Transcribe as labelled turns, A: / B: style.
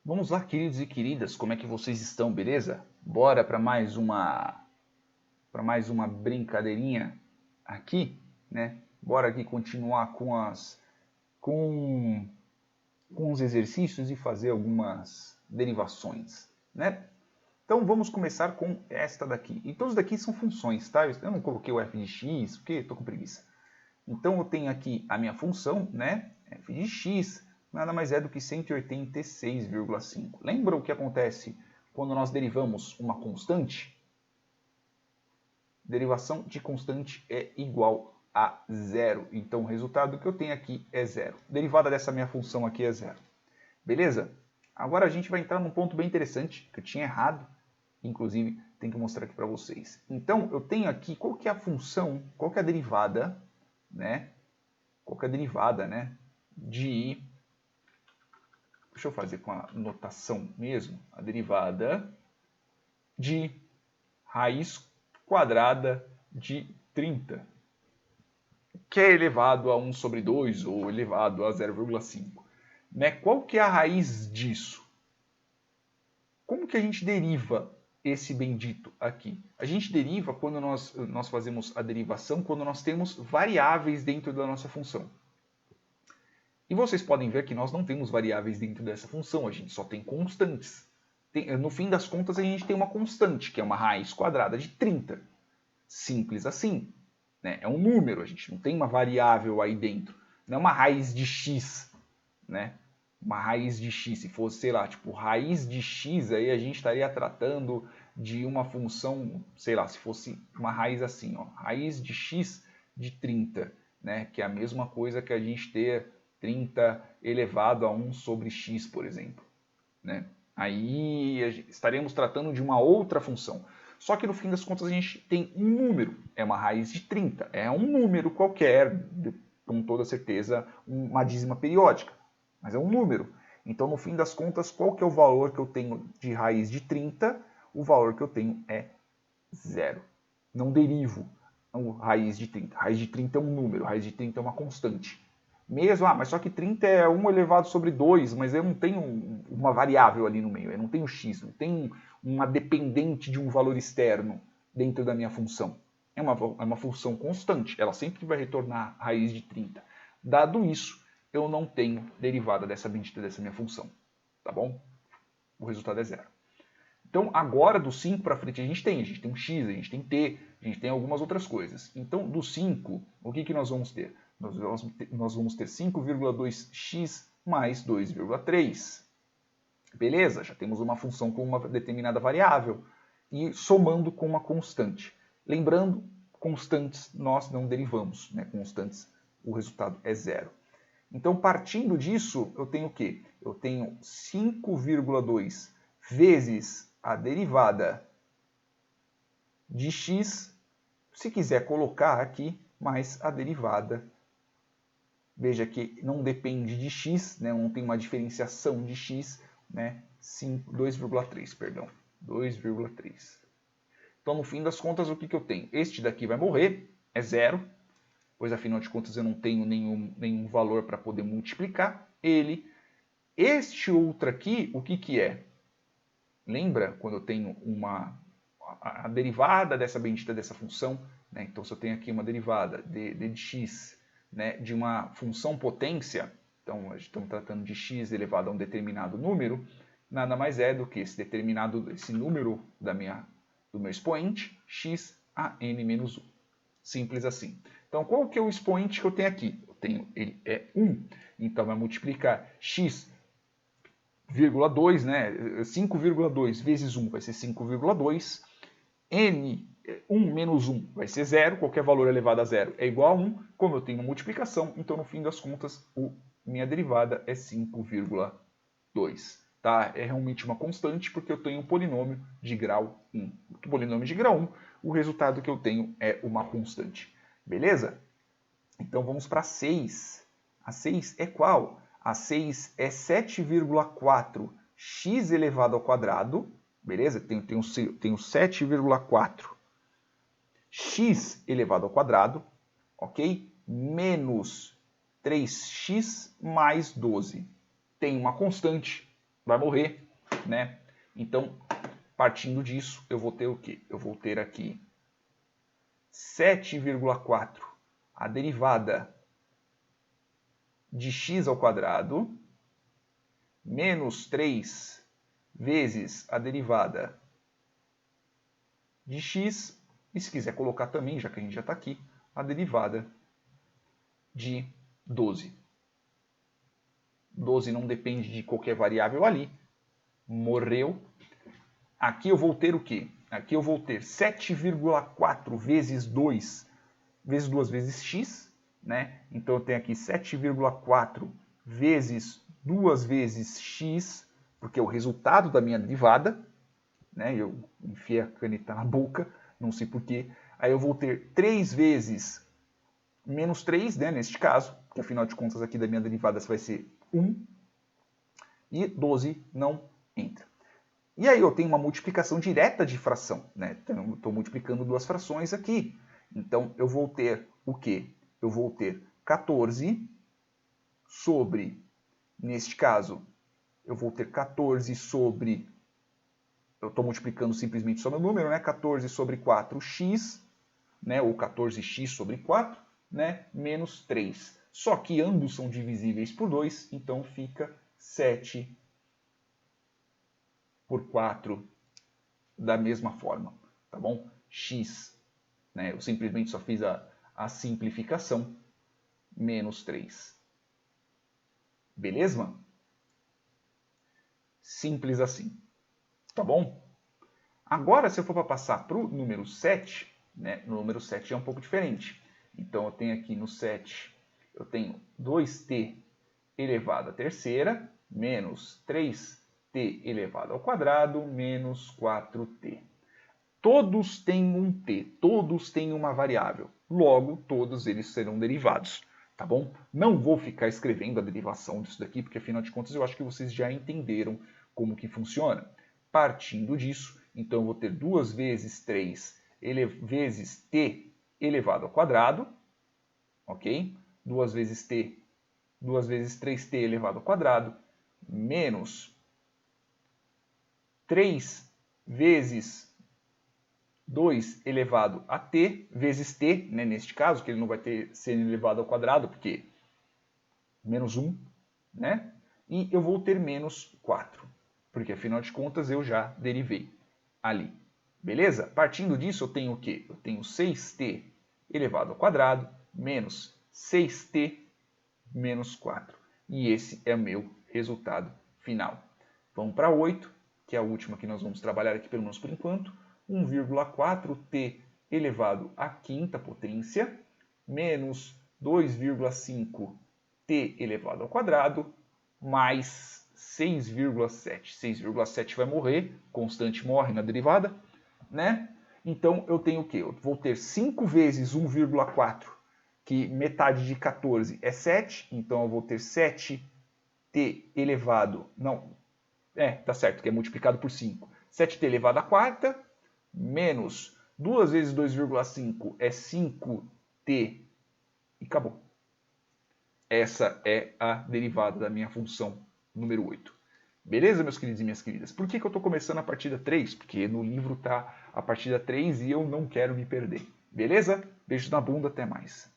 A: Vamos lá, queridos e queridas, como é que vocês estão, beleza? Bora para mais uma brincadeirinha aqui, né? Bora aqui continuar com os exercícios e fazer algumas derivações, né? Então vamos começar com esta daqui. E todos daqui são funções, tá? Eu não coloquei o f de x porque estou com preguiça. Então eu tenho aqui a minha função, né? F de x nada mais é do que 186,5. Lembra o que acontece quando nós derivamos uma constante? Derivação de constante é igual a zero. Então o resultado que eu tenho aqui é zero. Derivada dessa minha função aqui é zero. Beleza? Agora a gente vai entrar num ponto bem interessante, que eu tinha errado. Inclusive, tem que mostrar aqui para vocês. Então, eu tenho aqui, qual que é a função, qual que é a derivada, né? Qual que é a derivada, né? De... Deixa eu fazer com a notação mesmo. A derivada de raiz quadrada de 30. Que é elevado a 1 sobre 2 ou elevado a 0,5. Né? Qual que é a raiz disso? Como que a gente deriva esse bendito aqui? A gente deriva quando nós fazemos a derivação, quando nós temos variáveis dentro da nossa função. E vocês podem ver que nós não temos variáveis dentro dessa função, a gente só tem constantes. No fim das contas, a gente tem uma constante, que é uma raiz quadrada de 30. Simples assim. Né? É um número, a gente não tem uma variável aí dentro. Não é uma raiz de x, né? Uma raiz de x, se fosse, sei lá, tipo, raiz de x, aí a gente estaria tratando de uma função, sei lá, se fosse uma raiz assim, ó, raiz de x de 30, né? Que é a mesma coisa que a gente ter 30 elevado a 1 sobre x, por exemplo, né? Aí estaremos tratando de uma outra função. Só que no fim das contas a gente tem um número, é uma raiz de 30, é um número qualquer, com toda certeza uma dízima periódica, mas é um número. Então no fim das contas, qual que é o valor que eu tenho de raiz de 30? O valor que eu tenho é zero. Não derivo raiz de 30. Raiz de 30 é um número, raiz de 30 é uma constante. Mesmo, mas só que 30 é 1 elevado sobre 2, mas eu não tenho uma variável ali no meio, eu não tenho x, não tenho uma dependente de um valor externo dentro da minha função. É uma função constante, ela sempre vai retornar raiz de 30. Dado isso, eu não tenho derivada dessa bendita dessa minha função, tá bom? O resultado é zero. Então, agora do 5 para frente a gente tem um x, a gente tem t, a gente tem algumas outras coisas. Então, do 5, o que nós vamos ter? Nós vamos ter 5,2x mais 2,3. Beleza, já temos uma função com uma determinada variável e somando com uma constante. Lembrando, constantes nós não derivamos, né? Constantes, o resultado é zero. Então, partindo disso, eu tenho o quê? Eu tenho 5,2 vezes a derivada de x, se quiser colocar aqui, mais a derivada. Veja que não depende de x, né? Não tem uma diferenciação de x, né? 2,3, perdão. 2,3. Então, no fim das contas, o que eu tenho? Este daqui vai morrer, é zero, pois afinal de contas eu não tenho nenhum valor para poder multiplicar ele. Este outro aqui, o que é? Lembra quando eu tenho a derivada dessa bendita dessa função? Né? Então, se eu tenho aqui uma derivada de x, né, de uma função potência, então estamos tratando de x elevado a um determinado número, nada mais é do que esse número do meu expoente, x a n menos 1. Simples assim. Então, qual que é o expoente que eu tenho aqui? Ele é 1. Então, vai multiplicar x 2, né? 5,2 vezes 1 vai ser 5,2. N, 1 menos 1 vai ser 0. Qualquer valor elevado a 0 é igual a 1. Como eu tenho uma multiplicação, então no fim das contas, minha derivada é 5,2. Tá? É realmente uma constante porque eu tenho um polinômio de grau 1. O polinômio de grau 1, o resultado que eu tenho é uma constante. Beleza? Então vamos para 6. A 6 é qual? A 6 é 7,4x elevado ao quadrado, beleza? Tenho 7,4 x elevado ao quadrado, ok? Menos 3x mais 12. Tem uma constante, vai morrer, né? Então, partindo disso, eu vou ter o quê? Eu vou ter aqui 7,4, a derivada de x ao quadrado, menos 3 vezes a derivada de x, e se quiser colocar também, já que a gente já está aqui, a derivada de 12. 12 não depende de qualquer variável ali, morreu. Aqui eu vou ter o quê? Aqui eu vou ter 7,4 vezes 2 vezes x, né? Então eu tenho aqui 7,4 vezes 2 vezes x, porque é o resultado da minha derivada, né? Eu enfiei a caneta na boca, não sei porquê. Aí eu vou ter 3 vezes menos 3, né? Neste caso, que afinal de contas aqui da minha derivada vai ser 1, e 12 não entra. E aí eu tenho uma multiplicação direta de fração, né? Então, estou multiplicando duas frações aqui. Então, eu vou ter o quê? Eu vou ter 14 sobre, neste caso, eu vou ter 14 sobre, eu estou multiplicando simplesmente só no número, né? 14 sobre 4x, né? Ou 14x sobre 4, né? Menos 3. Só que ambos são divisíveis por 2, então fica 7 por 4 da mesma forma, tá bom? X, né? Eu simplesmente só fiz a simplificação, menos 3. Beleza? Simples assim, tá bom? Agora, se eu for para passar para o número 7, né? No número 7 é um pouco diferente. Então, eu tenho aqui no 7, eu tenho 2t elevado à terceira, menos 3t elevado ao quadrado, menos 4t. Todos têm um t, todos têm uma variável. Logo, todos eles serão derivados, tá bom? Não vou ficar escrevendo a derivação disso daqui, porque afinal de contas eu acho que vocês já entenderam como que funciona. Partindo disso, então eu vou ter 2 vezes 3 vezes t elevado ao quadrado, ok? 2 vezes 3t elevado ao quadrado, menos 3 vezes 2 elevado a t vezes t, né, neste caso, que ele não vai ter ser elevado ao quadrado, porque menos 1, né? E eu vou ter menos 4, porque afinal de contas eu já derivei ali. Beleza? Partindo disso eu tenho o quê? Eu tenho 6t elevado ao quadrado menos 6t menos 4. E esse é o meu resultado final. Vamos para 8, que é a última que nós vamos trabalhar aqui, pelo menos por enquanto. 1,4t elevado à quinta potência, menos 2,5t elevado ao quadrado, mais 6,7. 6,7 vai morrer, constante morre na derivada, né? Então eu tenho o quê? Eu vou ter 5 vezes 1,4, que metade de 14 é 7, então eu vou ter 7t elevado, não, tá certo, que é multiplicado por 5. 7t elevado à quarta, menos 2 vezes 2,5 é 5t e acabou. Essa é a derivada da minha função número 8. Beleza, meus queridos e minhas queridas? Por que eu estou começando a partida 3? Porque no livro está a partida 3 e eu não quero me perder. Beleza? Beijo na bunda, até mais.